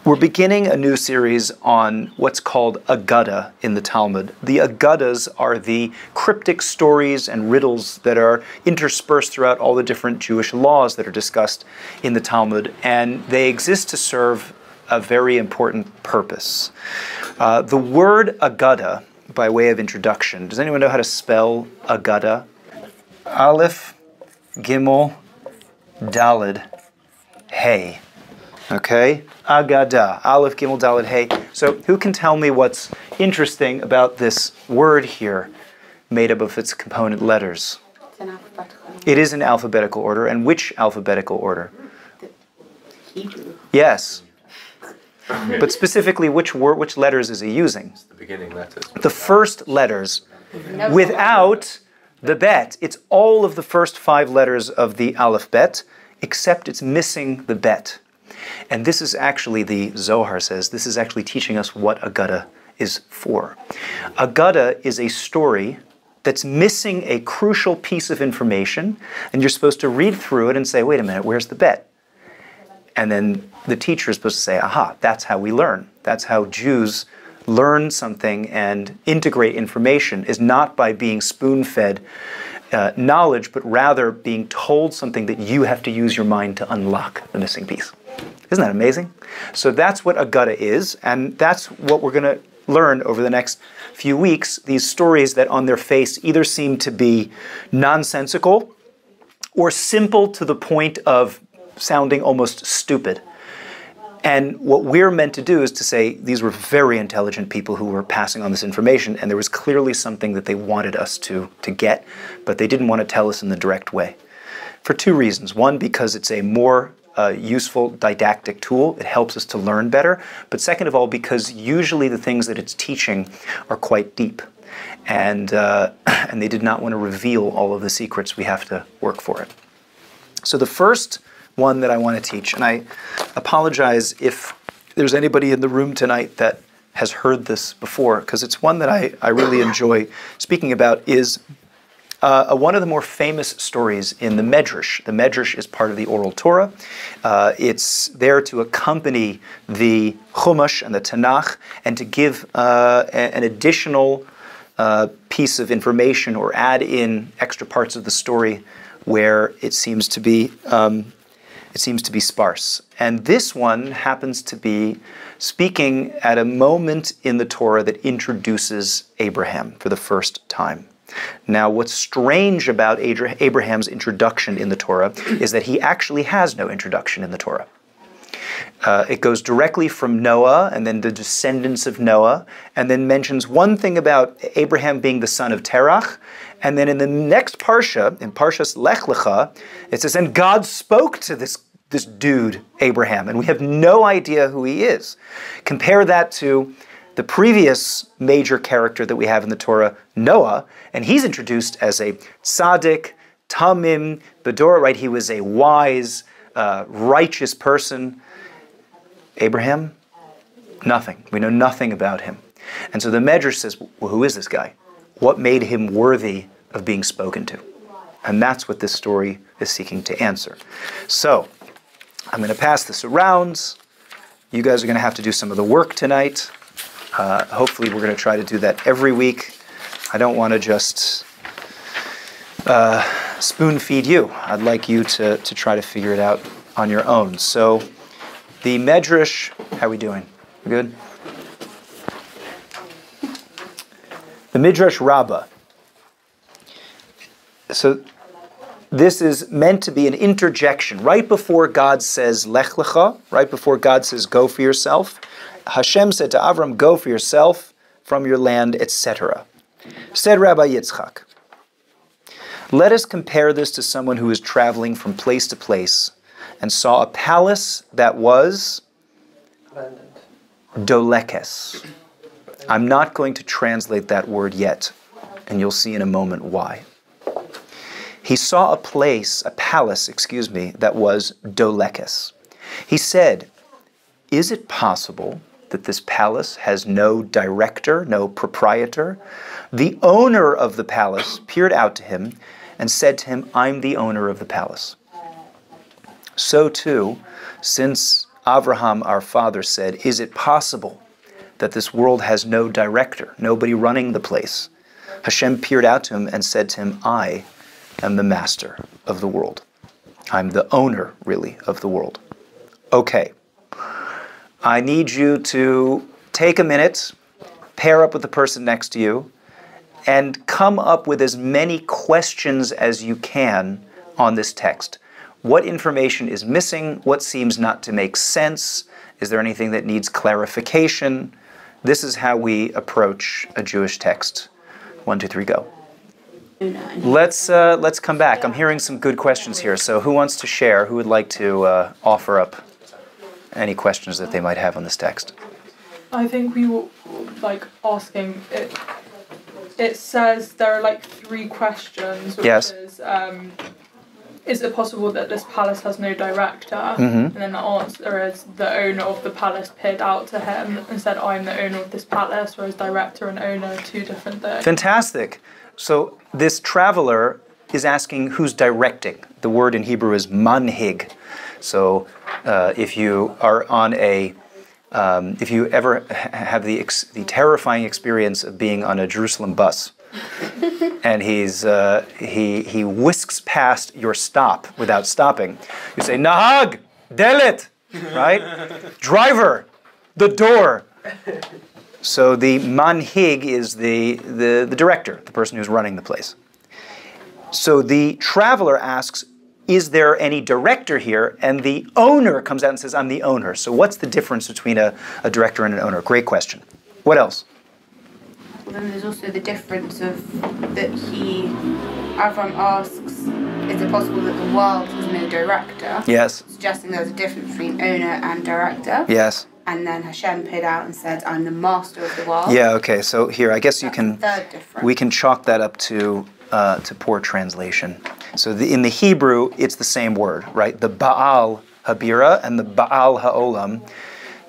We're beginning a new series on what's called Agada in the Talmud. The Agadas are the cryptic stories and riddles that are interspersed throughout all the different Jewish laws that are discussed in the Talmud, and they exist to serve a very important purpose. The word Agada, by way of introduction, does anyone know how to spell Agada? Aleph, Gimel, Daled, Hey. Okay, Agada, Aleph, Gimel, Daled, Hey. So who can tell me what's interesting about this word here, made up of its component letters? It's an alphabetical order. It is in alphabetical order. And which alphabetical order? Hebrew. Yes. But specifically, which letters is he using? It's the beginning letters. The first letters, without the bet. It's all of the first 5 letters of the alphabet, except it's missing the bet. And this is actually, the Zohar says, this is actually teaching us what Agada is for. Agada is a story that's missing a crucial piece of information, and you're supposed to read through it and say, wait a minute, where's the bet? And then the teacher is supposed to say, aha, that's how we learn. That's how Jews learn something and integrate information, is not by being spoon-fed knowledge, but rather being told something that you have to use your mind to unlock the missing piece. Isn't that amazing? So that's what Agada is, and that's what we're going to learn over the next few weeks, these stories that on their face either seem to be nonsensical or simple to the point of sounding almost stupid. And what we're meant to do is to say these were very intelligent people who were passing on this information, and there was clearly something that they wanted us to get, but they didn't want to tell us in the direct way. For 2 reasons. One, because it's a more useful didactic tool. It helps us to learn better. But second of all, because usually the things that it's teaching are quite deep. And they did not want to reveal all of the secrets. We have to work for it. So the first one that I want to teach, and I apologize if there's anybody in the room tonight that has heard this before, because it's one that I really enjoy speaking about, is one of the more famous stories in the Medrash. The Medrash is part of the Oral Torah. It's there to accompany the Chumash and the Tanakh and to give an additional piece of information or add in extra parts of the story where it seems to be sparse. And this one happens to be speaking at a moment in the Torah that introduces Abraham for the first time. Now, what's strange about Abraham's introduction in the Torah is that he actually has no introduction in the Torah. It goes directly from Noah and then the descendants of Noah, and then mentions one thing about Abraham being the son of Terach, and then in the next parsha, in Parshas Lech Lecha, it says, and God spoke to this dude, Abraham, and we have no idea who he is. Compare that to the previous major character that we have in the Torah, Noah, and he's introduced as a tzaddik, tamim, bedorah, right? He was a wise, righteous person. Abraham, nothing. We know nothing about him. And so the Medrash says, well, who is this guy? What made him worthy of being spoken to? And that's what this story is seeking to answer. So, I'm going to pass this around. You guys are going to have to do some of the work tonight. Hopefully we're going to try to do that every week. I don't want to just spoon feed you. I'd like you to try to figure it out on your own. So the Medrash, how are we doing? We good? The Midrash Rabbah. So this is meant to be an interjection. Right before God says, Lech Lecha, right before God says, go for yourself, Hashem said to Avram, go for yourself from your land, etc. Said Rabbi Yitzchak, let us compare this to someone who is traveling from place to place and saw a palace that was dolekes. I'm not going to translate that word yet, and you'll see in a moment why. He saw a palace, that was dolekes. He said, is it possible that this palace has no director, no proprietor? The owner of the palace peered out to him and said to him, I'm the owner of the palace. So too, since Avraham, our father, said, is it possible that this world has no director, nobody running the place? Hashem peered out to him and said to him, I am the master of the world. I'm the owner, really, of the world. Okay. I need you to take a minute, pair up with the person next to you, and come up with as many questions as you can on this text. What information is missing? What seems not to make sense? Is there anything that needs clarification? This is how we approach a Jewish text. 1, 2, 3, go. Let's come back. I'm hearing some good questions here. So who wants to share? Who would like to offer up any questions that they might have on this text? I think we were asking it. It says there are 3 questions, which yes. Is it possible that this palace has no director? And then the answer is the owner of the palace peered out to him and said, I'm the owner of this palace, whereas director and owner are 2 different things. Fantastic. So this traveler is asking who's directing. The word in Hebrew is manhig. So if you are on if you ever have the terrifying experience of being on a Jerusalem bus, and he whisks past your stop without stopping, you say, Nahag, delit, right? Driver, the door. So the manhig is the director, the person who's running the place. So the traveler asks, is there any director here? And the owner comes out and says, I'm the owner. So what's the difference between a director and an owner? Great question. What else? Well, then there's also the difference of that Avram asks, is it possible that the world has no director? Yes. Suggesting there's a difference between owner and director. Yes. And then Hashem peered out and said, I'm the master of the world. Yeah, okay. So here, I guess That's the third difference. we can chalk that up to poor translation. So in the Hebrew, it's the same word, right? The Baal Habira and the Baal Ha'olam.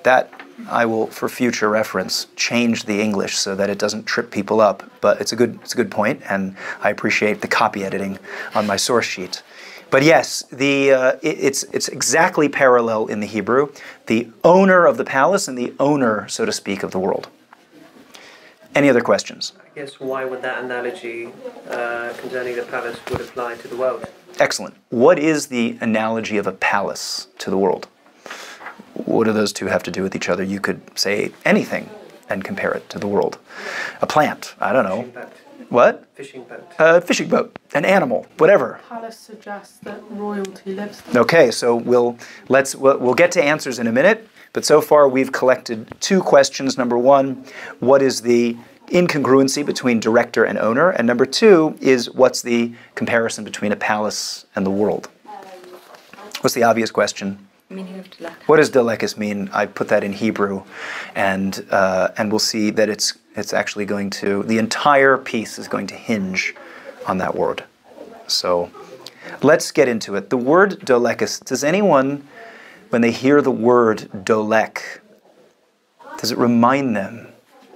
That I will, for future reference, change the English so that it doesn't trip people up. But it's a good point, and I appreciate the copy editing on my source sheet. But yes, it's exactly parallel in the Hebrew. The owner of the palace and the owner, so to speak, of the world. Any other questions? I guess why would that analogy concerning the palace would apply to the world? Excellent. What is the analogy of a palace to the world? What do those two have to do with each other? You could say anything and compare it to the world. A plant, I don't know. Fishing boat. What? Fishing boat. A fishing boat, an animal, whatever. Palace suggests that royalty lives there. Okay, so we'll get to answers in a minute, but so far we've collected 2 questions. Number 1, what is the incongruency between director and owner? And number 2 is what's the comparison between a palace and the world? What's the obvious question? Meaning of delek. What does delekis mean? I put that in Hebrew, and we'll see that it's actually going to, the entire piece is going to hinge on that word. So let's get into it. The word delekis, does anyone, when they hear the word dolek, does it remind them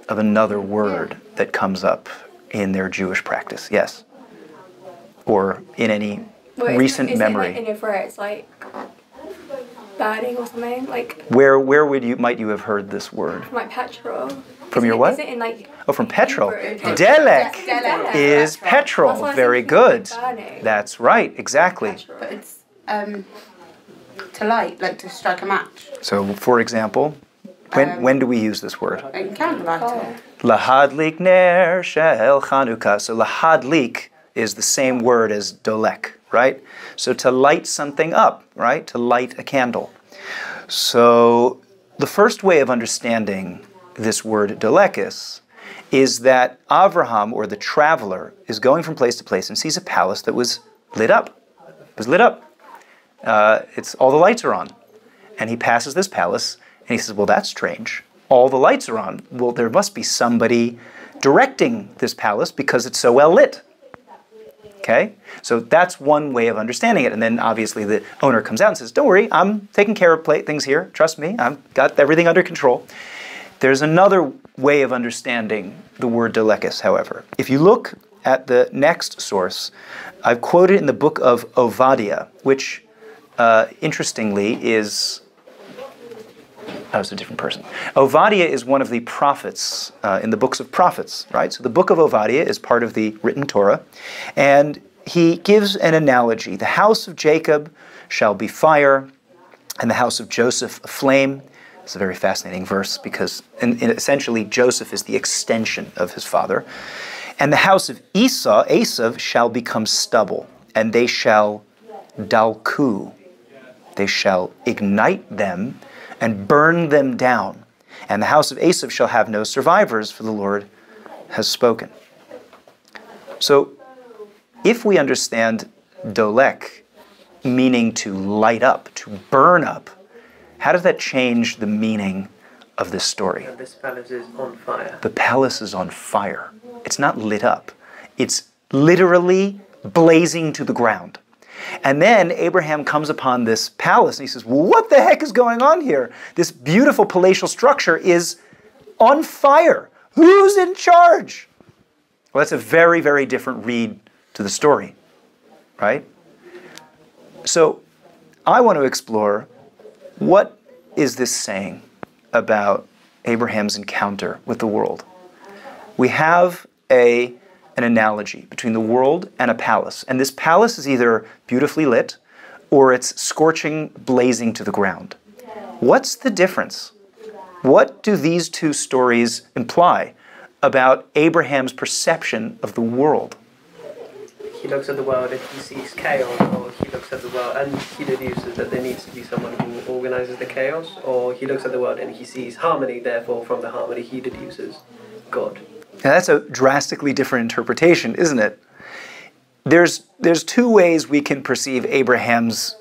of another word that comes up in their Jewish practice? Yes? Or in any recent memory? Is it in your it's like burning or something? Like where might you have heard this word? from like petrol. From your what? Is it in like Oh, from petrol. Hebrew? Delek Delek. is That's petrol. what I was Very thinking, good. like burning. That's right, exactly. But it's to light, like to strike a match. So, for example, when do we use this word? Like candlelighter. Lahadlik ner shel Chanukah. So lahadlik is the same word as dolek, right? So to light something up, right? To light a candle. So the first way of understanding this word dolekis is that Avraham, or the traveler, is going from place to place and sees a palace that was lit up. It was lit up. All the lights are on. And he passes this palace and he says, well, that's strange. All the lights are on. Well, there must be somebody directing this palace because it's so well lit. Okay? So that's one way of understanding it. And then obviously the owner comes out and says, don't worry, I'm taking care of things here. Trust me, I've got everything under control. There's another way of understanding the word delekis, however. If you look at the next source, I've quoted in the book of Ovadiah, which interestingly is Oh, it's a different person. Obadiah is one of the prophets in the books of prophets, right? So the book of Obadiah is part of the written Torah, and he gives an analogy. The house of Jacob shall be fire, and the house of Joseph a flame. It's a very fascinating verse because essentially Joseph is the extension of his father. And the house of Esav shall become stubble, and they shall dalku. They shall ignite them and burn them down. And the house of Esav shall have no survivors, for the Lord has spoken. So, if we understand dolek meaning to light up, to burn up, how does that change the meaning of this story? And this palace is on fire. The palace is on fire. It's not lit up. It's literally blazing to the ground. And then Abraham comes upon this palace and he says, well, what the heck is going on here? This beautiful palatial structure is on fire. Who's in charge? Well, that's a very, very different read to the story, right? So I want to explore, what is this saying about Abraham's encounter with the world? We have an analogy between the world and a palace. And this palace is either beautifully lit or it's scorching, blazing to the ground. What's the difference? What do these two stories imply about Abraham's perception of the world? He looks at the world and he sees chaos, or he looks at the world and he deduces that there needs to be someone who organizes the chaos, or he looks at the world and he sees harmony, therefore from the harmony he deduces God. Now that's a drastically different interpretation, isn't it? There's two ways we can perceive Abraham's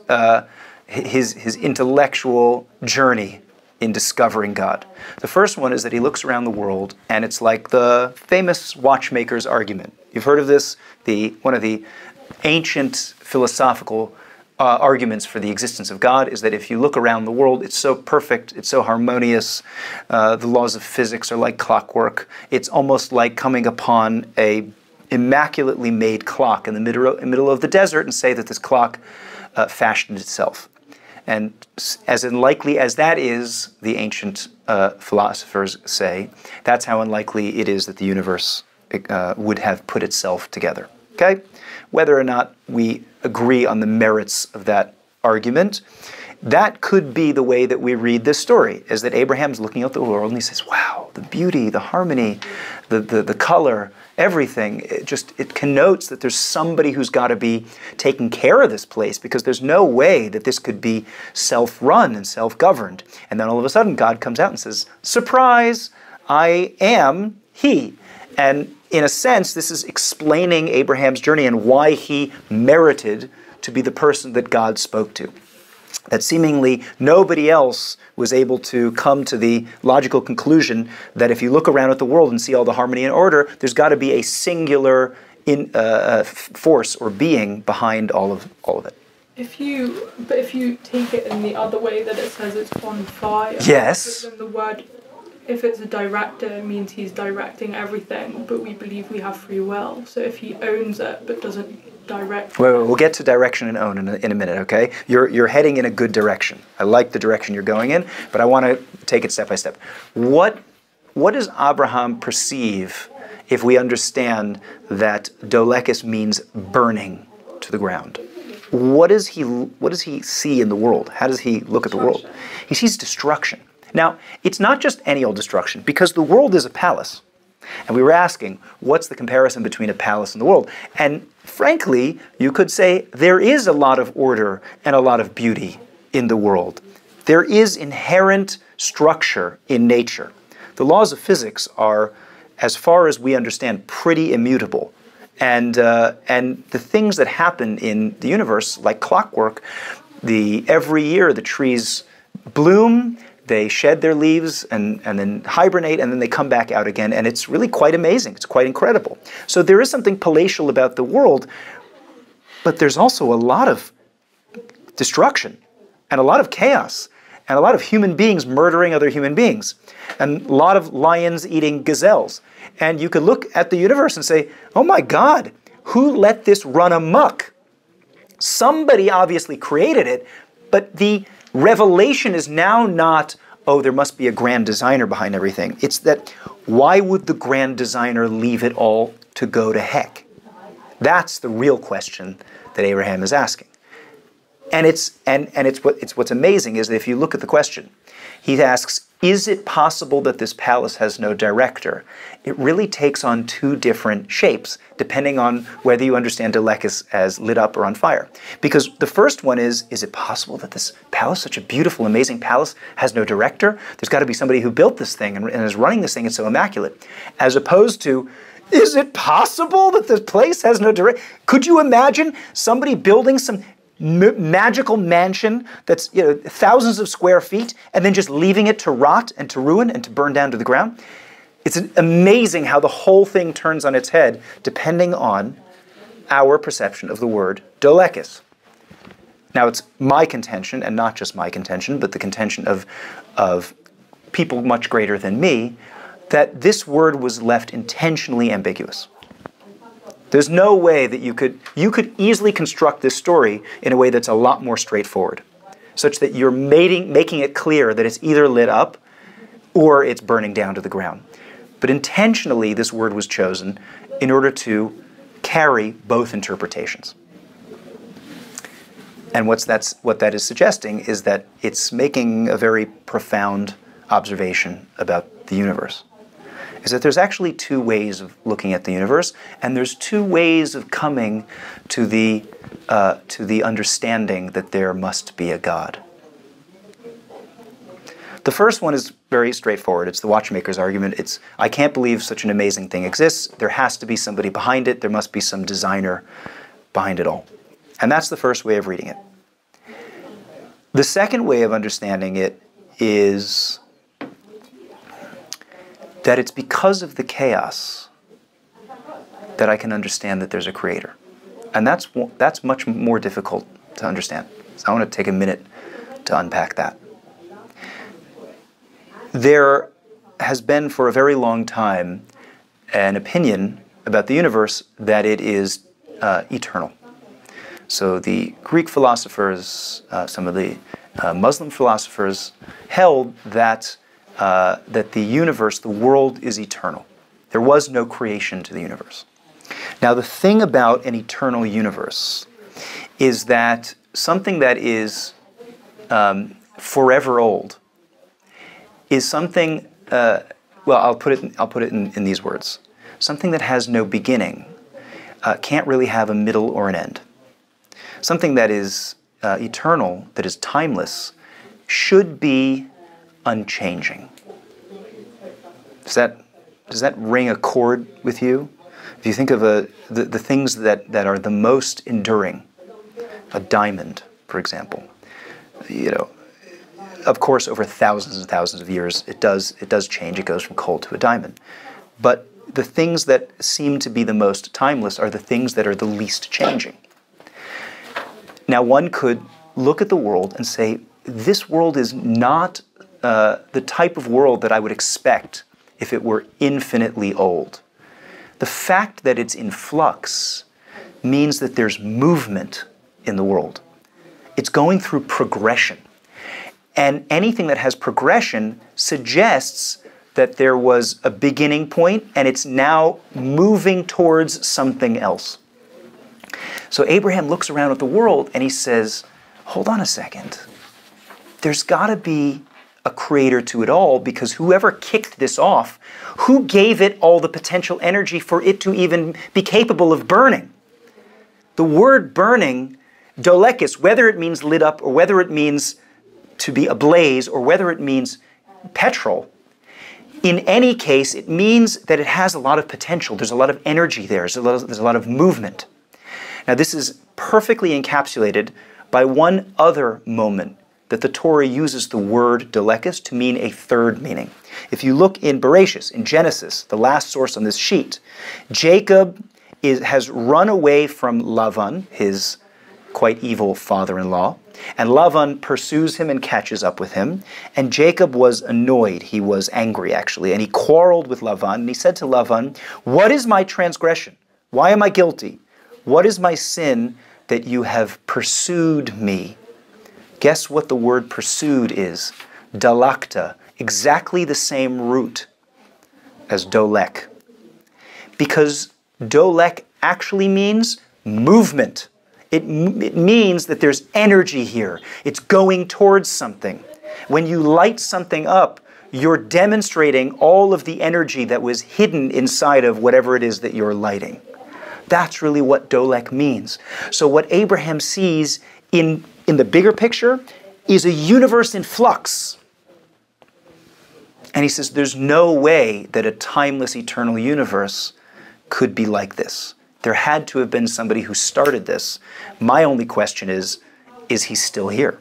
his intellectual journey in discovering God. The first one is that he looks around the world and it's like the famous watchmaker's argument. You've heard of this? One of the ancient philosophical arguments for the existence of God is that if you look around the world, it's so perfect, it's so harmonious, the laws of physics are like clockwork. It's almost like coming upon a immaculately made clock in the middle of the desert and say that this clock fashioned itself. And as unlikely as that is, the ancient philosophers say, that's how unlikely it is that the universe would have put itself together. Okay? Whether or not we agree on the merits of that argument, that could be the way that we read this story, is that Abraham's looking at the world and he says, wow, the beauty, the harmony, the color, everything. It connotes that there's somebody who's got to be taking care of this place, because there's no way that this could be self-run and self-governed. And then all of a sudden God comes out and says, surprise, I am he. And in a sense, this is explaining Abraham's journey and why he merited to be the person that God spoke to. That seemingly nobody else was able to come to the logical conclusion that if you look around at the world and see all the harmony and order, there's got to be a singular force or being behind all of it. If you take it in the other way, that it says it's on fire. Yes. Then the word, if it's a director, it means he's directing everything, but we believe we have free will. So if he owns it but doesn't direct... Wait, we'll get to direction and own in a minute, okay? You're heading in a good direction. I like the direction you're going in, but I want to take it step by step. What does Abraham perceive if we understand that dolekis means burning to the ground? What does he see in the world? How does he look at the world? He sees destruction. Now, it's not just any old destruction, because the world is a palace. And we were asking, what's the comparison between a palace and the world? And frankly, you could say there is a lot of order and a lot of beauty in the world. There is inherent structure in nature. The laws of physics are, as far as we understand, pretty immutable. And the things that happen in the universe, like clockwork, every year the trees bloom, they shed their leaves and then hibernate, and then they come back out again, and it's really quite amazing. It's quite incredible. So there is something palatial about the world, but there's also a lot of destruction and a lot of chaos and a lot of human beings murdering other human beings and a lot of lions eating gazelles. And you could look at the universe and say, oh my God, who let this run amok? Somebody obviously created it, but the revelation is now not, oh, there must be a grand designer behind everything. It's that, why would the grand designer leave it all to go to heck? That's the real question that Abraham is asking. And what's amazing is that if you look at the question, he asks, is it possible that this palace has no director? It really takes on two different shapes, depending on whether you understand Delekis as lit up or on fire. Because the first one is it possible that this palace, such a beautiful, amazing palace, has no director? There's got to be somebody who built this thing and is running this thing. It's so immaculate. As opposed to, is it possible that this place has no director? Could you imagine somebody building some magical mansion that's thousands of square feet and then just leaving it to rot and to ruin and to burn down to the ground? It's amazing how the whole thing turns on its head depending on our perception of the word Delekis. Now, it's my contention, and not just my contention, but the contention of people much greater than me, that this word was left intentionally ambiguous. There's no way that you could easily construct this story in a way that's a lot more straightforward, such that you're making it clear that it's either lit up or it's burning down to the ground. But intentionally, this word was chosen in order to carry both interpretations. And what that is suggesting is that it's making a very profound observation about the universe. Is that there's actually two ways of looking at the universe, and there's two ways of coming to the understanding that there must be a God. The first one is very straightforward. It's the watchmaker's argument. It's, I can't believe such an amazing thing exists. There has to be somebody behind it. There must be some designer behind it all. And that's the first way of reading it. The second way of understanding it is that it's because of the chaos that I can understand that there's a creator. And that's much more difficult to understand. So I want to take a minute to unpack that. There has been for a very long time an opinion about the universe that it is eternal. So the Greek philosophers, some of the Muslim philosophers held that that the universe, the world, is eternal. There was no creation to the universe. Now, the thing about an eternal universe is that something that is forever old is something. Well, I'll put it in these words. Something that has no beginning can't really have a middle or an end. Something that is eternal, that is timeless, should be unchanging. Does that ring a chord with you? If you think of the things that are the most enduring, a diamond, for example, of course, over thousands and thousands of years, it does change. It goes from coal to a diamond. But the things that seem to be the most timeless are the things that are the least changing. Now, one could look at the world and say, this world is not the type of world that I would expect if it were infinitely old. The fact that it's in flux means that there's movement in the world. It's going through progression. And anything that has progression suggests that there was a beginning point and it's now moving towards something else. So Abraham looks around at the world and he says, hold on a second. There's got to be a creator to it all, because whoever kicked this off, who gave it all the potential energy for it to even be capable of burning? The word burning, dolekis, whether it means lit up or whether it means to be ablaze or whether it means petrol, in any case, it means that it has a lot of potential. There's a lot of energy there. There's a lot of movement. Now, this is perfectly encapsulated by one other moment that the Torah uses the word delekis to mean a third meaning. If you look in Bereshis, in Genesis, the last source on this sheet, Jacob has run away from Lavan, his quite evil father-in-law, and Lavan pursues him and catches up with him, and Jacob was annoyed. He was angry, actually, and he quarreled with Lavan, and he said to Lavan, "What is my transgression? Why am I guilty? What is my sin that you have pursued me?" Guess what the word pursued is? Dalakta. exactly the same root as dolek. Because dolek actually means movement. It means that there's energy here. It's going towards something. When you light something up, you're demonstrating all of the energy that was hidden inside of whatever it is that you're lighting. That's really what dolek means. So what Abraham sees in the bigger picture is a universe in flux. And he says there's no way that a timeless, eternal universe could be like this. There had to have been somebody who started this. My only question is he still here?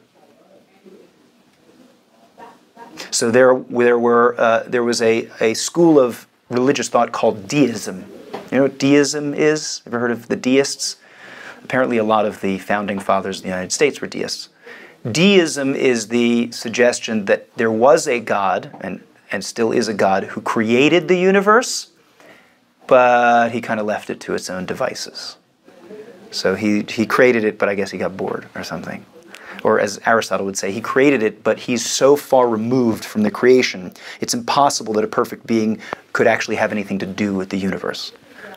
So there was a school of religious thought called deism. You know what deism is? Ever heard of the deists? Apparently a lot of the founding fathers of the United States were deists. Deism is the suggestion that there was a God, and still is a God, who created the universe, but he kind of left it to its own devices. So he created it, but I guess he got bored or something. Or as Aristotle would say, he created it, but he's so far removed from the creation, it's impossible that a perfect being could actually have anything to do with the universe.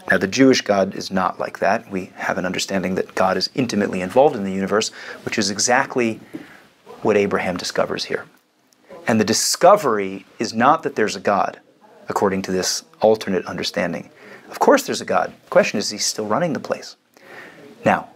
Now, the Jewish God is not like that. We have an understanding that God is intimately involved in the universe, which is exactly what Abraham discovers here. And the discovery is not that there's a God, according to this alternate understanding. Of course there's a God. The question is he still running the place? Now,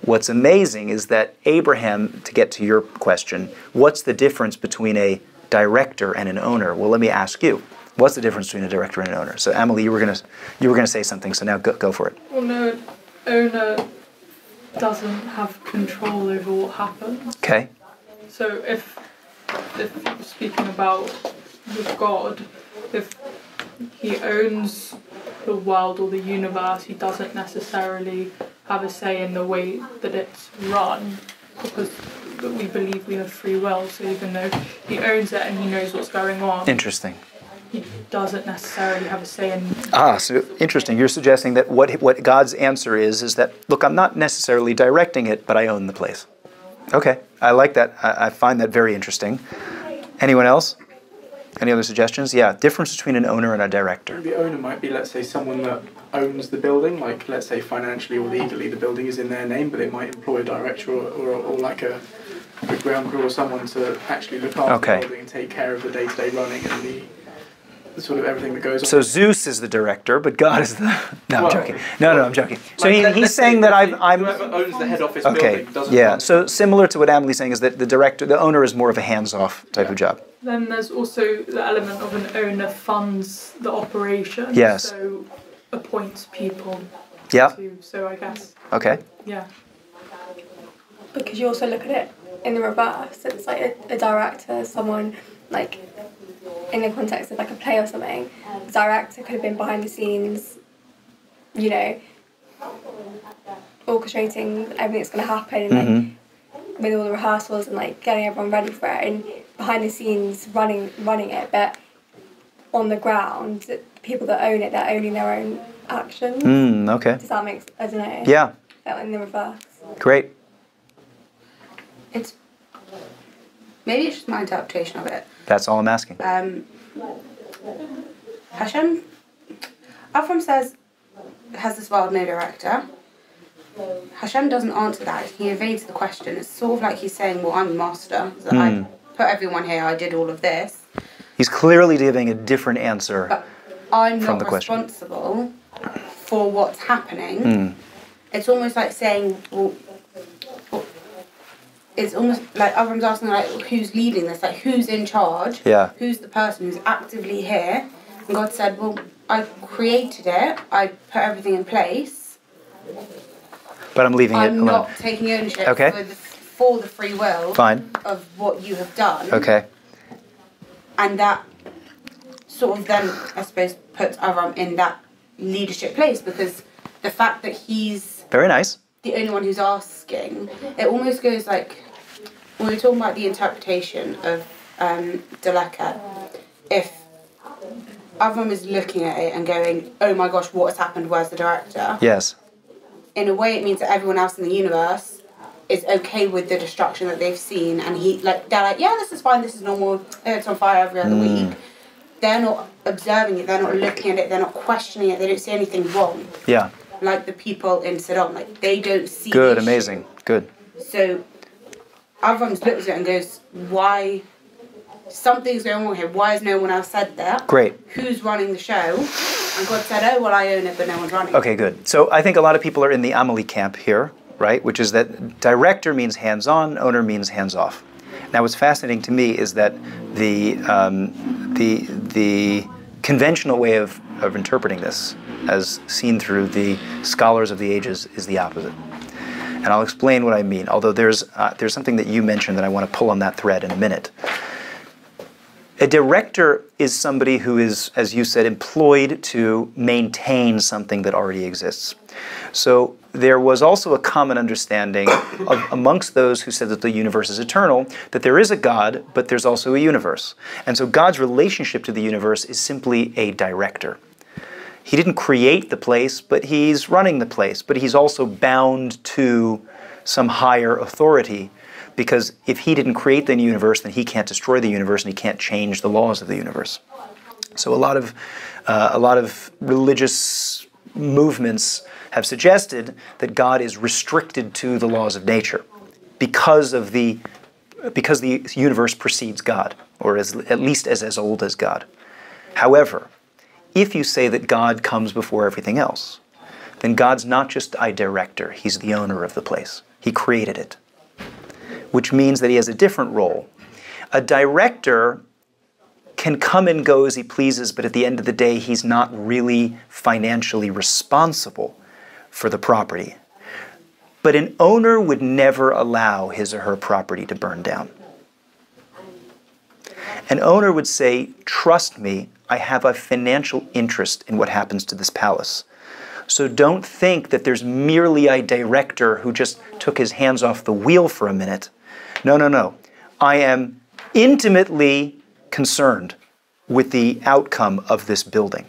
what's amazing is that Abraham, to get to your question, what's the difference between a director and an owner? Well, let me ask you. What's the difference between a director and an owner? So, Emily, you were gonna say something, so now go for it. Well, no, an owner doesn't have control over what happens. Okay. So if speaking about with God, if he owns the world or the universe, he doesn't necessarily have a say in the way that it's run, because we believe we have free will. So even though he owns it and he knows what's going on, Interesting. he doesn't necessarily have a say in... So interesting. You're suggesting that what God's answer is that, look, I'm not necessarily directing it, but I own the place. Okay, I like that. I find that very interesting. Anyone else? Any other suggestions? Yeah, difference between an owner and a director. The owner might be, let's say, someone that owns the building, like, let's say, financially or legally the building is in their name, but they might employ a director or like a ground crew or someone to actually look after the building and take care of the day-to-day running and the sort of everything that goes on. So Zeus is the director, but God is the... No, I'm joking. No, I'm joking. So he's saying that I'm... Whoever owns the head office Okay, building doesn't... yeah. So similar to what Emily's saying is that the owner is more of a hands-off type of job. Then there's also the element of an owner funds the operation. Yes. So appoints people. Yeah. So I guess... Okay. Yeah. Because you also look at it in the reverse. It's like a director, someone like... in the context of like a play or something, the director could have been behind the scenes, you know, orchestrating everything that's going to happen, and like, with all the rehearsals and like getting everyone ready for it, and behind the scenes running it, but on the ground, the people that own it, they're owning their own actions. Okay. Does that make, I don't know. Yeah. That in the reverse. Great. Maybe it's just my interpretation of it. That's all I'm asking. Hashem, Avram has this world no director. Hashem doesn't answer that. He evades the question. It's sort of like he's saying, well, I'm the master. So I put everyone here, I did all of this. He's clearly giving a different answer but I'm from not the question. responsible for what's happening. It's almost like saying, well, it's almost like Avram's asking, like, who's leading this? Like, who's in charge? Yeah. Who's the person who's actively here? And God said, well, I created it. I put everything in place. But I'm leaving it alone. I'm not taking ownership for the free will of what you have done. Okay. And that sort of then, I suppose, puts Avram in that leadership place, because the fact that he's... Very nice. the only one who's asking, it almost goes like, when we're talking about the interpretation of Deleka, if Avram is looking at it and going, oh my gosh, what has happened, where's the director? Yes. In a way it means that everyone else in the universe is okay with the destruction that they've seen, and they're like, yeah, this is fine, this is normal, it's on fire every other week. They're not observing it, they're not looking at it, they're not questioning it, they don't see anything wrong. Yeah. Like the people in Sodom, like they don't see. Good, amazing, good. So Avram looks at it and goes, why? Something's going on here. Why has no one else said that? Great. Who's running the show? And God said, oh, well, I own it, but no one's running it. Okay, good. So I think a lot of people are in the Amelie camp here, right? Which is that director means hands-on, owner means hands-off. Now, what's fascinating to me is that the conventional way of interpreting this, as seen through the scholars of the ages, is the opposite. And I'll explain what I mean, although there's something that you mentioned that I want to pull on that thread in a minute. A director is somebody who is, as you said, employed to maintain something that already exists. So there was also a common understanding amongst those who said that the universe is eternal, that there is a God, but there's also a universe. And so God's relationship to the universe is simply a director. He didn't create the place, but he's running the place. But he's also bound to some higher authority, because if he didn't create the universe, then he can't destroy the universe, and he can't change the laws of the universe. So a lot of religious movements have suggested that God is restricted to the laws of nature because the universe precedes God, or at least as old as God. However, if you say that God comes before everything else, then God's not just a director, he's the owner of the place. He created it, which means that he has a different role. A director can come and go as he pleases, but at the end of the day, he's not really financially responsible for the property. But an owner would never allow his or her property to burn down. An owner would say, trust me, I have a financial interest in what happens to this palace. So don't think that there's merely a director who just took his hands off the wheel for a minute. No, no, no. I am intimately concerned with the outcome of this building.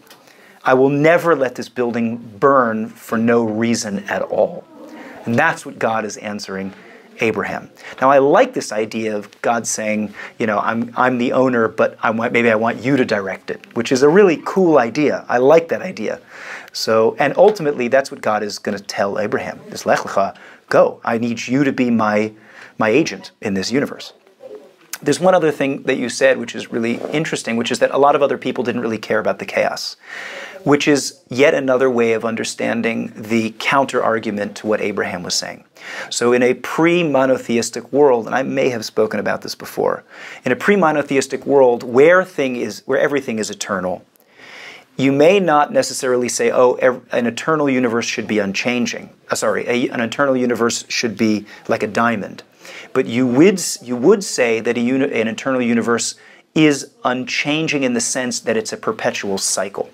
I will never let this building burn for no reason at all. And that's what God is answering Abraham. Now, I like this idea of God saying, you know, I'm the owner, but maybe I want you to direct it, which is a really cool idea. I like that idea. So, and ultimately, that's what God is going to tell Abraham, is Lech Lecha, go. I need you to be my agent in this universe. There's one other thing that you said, which is really interesting, which is that a lot of other people didn't really care about the chaos, which is yet another way of understanding the counter-argument to what Abraham was saying. So in a pre-monotheistic world, and I may have spoken about this before, in a pre-monotheistic world where everything is eternal, you may not necessarily say, oh, an eternal universe should be unchanging. An eternal universe should be like a diamond. But you would say that an eternal universe is unchanging in the sense that it's a perpetual cycle.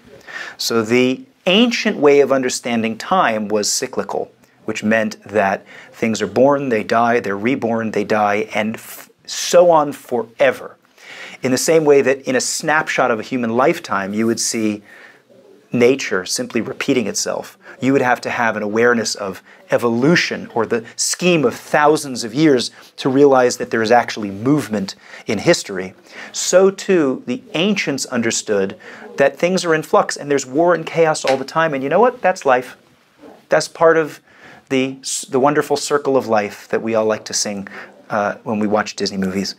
So the ancient way of understanding time was cyclical, which meant that things are born, they die, they're reborn, they die, and so on forever. In the same way that in a snapshot of a human lifetime, you would see nature simply repeating itself. You would have to have an awareness of evolution or the scheme of thousands of years to realize that there is actually movement in history. So too, the ancients understood that things are in flux and there's war and chaos all the time. And you know what? That's life. That's part of the wonderful circle of life that we all like to sing when we watch Disney movies.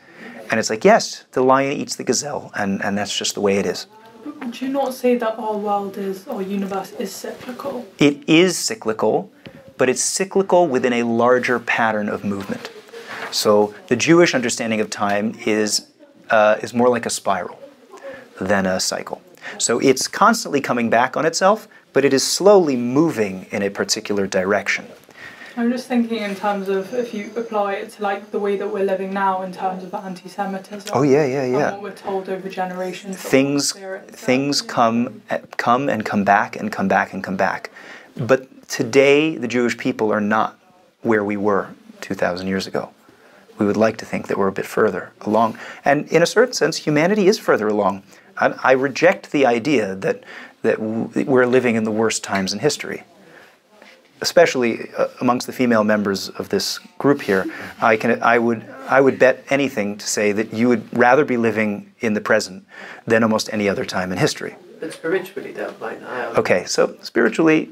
And it's like, yes, the lion eats the gazelle, and that's just the way it is. Would you not say that our universe is cyclical? It is cyclical, but it's cyclical within a larger pattern of movement. So the Jewish understanding of time is more like a spiral than a cycle. So it's constantly coming back on itself, but it is slowly moving in a particular direction. I'm just thinking in terms of if you apply it to like the way that we're living now in terms of anti-Semitism. Oh yeah. And what we're told over generations. Things come and come back and come back and come back. But today the Jewish people are not where we were 2,000 years ago. We would like to think that we're a bit further along. And in a certain sense, humanity is further along. I reject the idea that we're living in the worst times in history. especially amongst the female members of this group here, I would bet anything to say that you would rather be living in the present than almost any other time in history. But spiritually, though, like okay, so spiritually,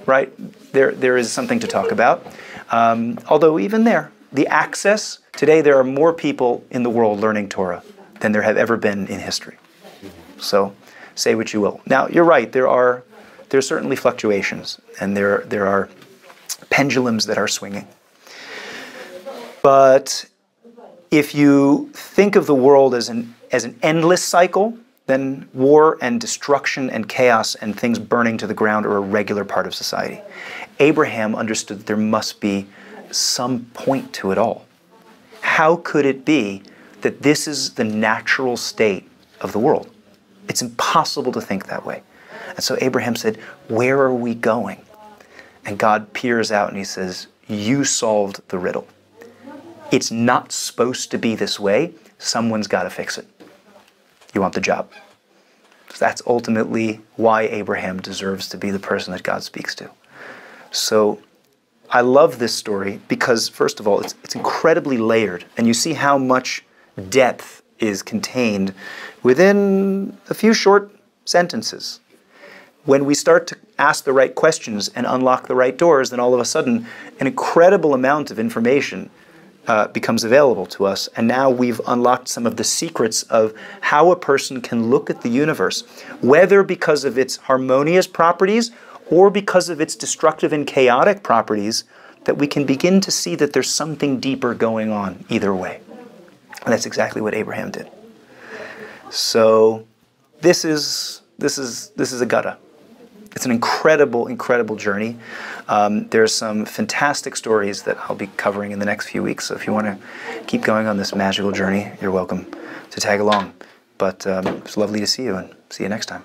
right, there is something to talk about. Although even there, the access, today there are more people in the world learning Torah than there have ever been in history. So say what you will. Now, you're right, there are certainly fluctuations, and there are pendulums that are swinging. But if you think of the world as an endless cycle, then war and destruction and chaos and things burning to the ground are a regular part of society. Abraham understood that there must be some point to it all. How could it be that this is the natural state of the world? It's impossible to think that way. And so Abraham said, where are we going? And God peers out and he says, you solved the riddle. It's not supposed to be this way. Someone's got to fix it. You want the job. So that's ultimately why Abraham deserves to be the person that God speaks to. So I love this story because, first of all, it's incredibly layered. And you see how much depth is contained within a few short sentences. When we start to ask the right questions and unlock the right doors, then all of a sudden an incredible amount of information becomes available to us. And now we've unlocked some of the secrets of how a person can look at the universe, whether because of its harmonious properties or because of its destructive and chaotic properties, that we can begin to see that there's something deeper going on either way. And that's exactly what Abraham did. So this is a gutta. It's an incredible, incredible journey. There's some fantastic stories that I'll be covering in the next few weeks. So if you want to keep going on this magical journey, you're welcome to tag along. But it's lovely to see you, and see you next time.